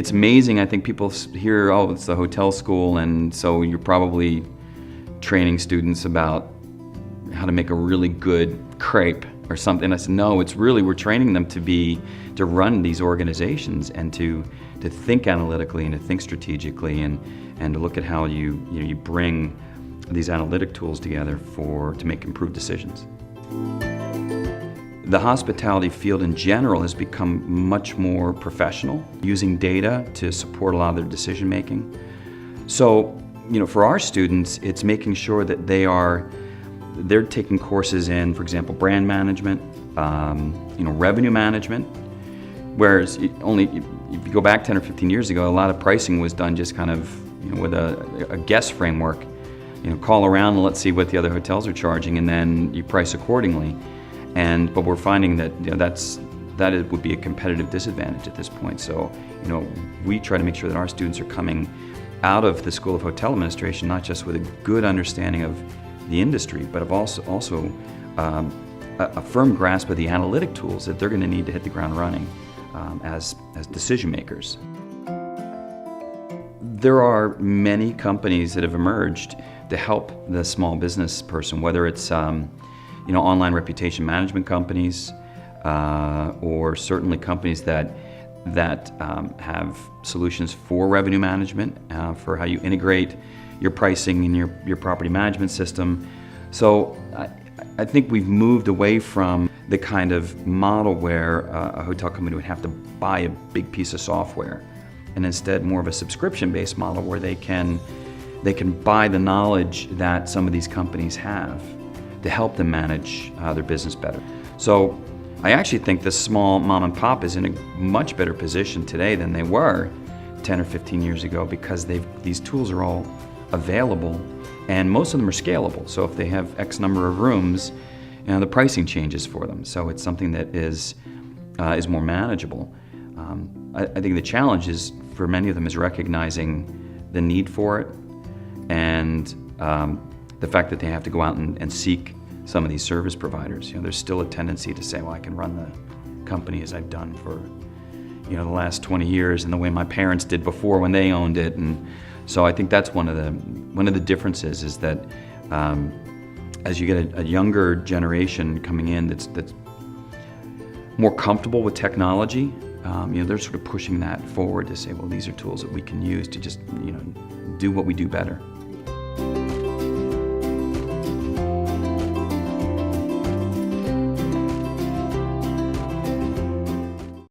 It's amazing. I think people hear, oh, it's the hotel school, and so you're probably training students about how to make a really good crepe or something. I said, no, it's really, we're training them to run these organizations and to think analytically and to think strategically and to look at how you bring these analytic tools together to make improved decisions. The hospitality field in general has become much more professional, using data to support a lot of their decision making. So, for our students, it's making sure that they're taking courses in, for example, brand management, revenue management. Whereas if you go back 10 or 15 years ago, a lot of pricing was done just kind of with a guess framework. Call around and let's see what the other hotels are charging, and then you price accordingly. But we're finding that that would be a competitive disadvantage at this point. So we try to make sure that our students are coming out of the School of Hotel Administration not just with a good understanding of the industry, but of also a firm grasp of the analytic tools that they're going to need to hit the ground running as decision makers. There are many companies that have emerged to help the small business person, whether it's online reputation management companies, or certainly companies that have solutions for revenue management, for how you integrate your pricing in your property management system. So I think we've moved away from the kind of model where a hotel company would have to buy a big piece of software, and instead more of a subscription-based model where they can buy the knowledge that some of these companies have to help them manage their business better. So I actually think the small mom and pop is in a much better position today than they were 10 or 15 years ago, because these tools are all available and most of them are scalable. So if they have X number of rooms, the pricing changes for them. So it's something that is more manageable. I think the challenge is for many of them is recognizing the need for it, and the fact that they have to go out and seek some of these service providers. There's still a tendency to say, well, I can run the company as I've done for the last 20 years and the way my parents did before when they owned it. And so I think that's one of the differences, is that as you get a younger generation coming in that's more comfortable with technology, they're sort of pushing that forward to say, well, these are tools that we can use to just do what we do better.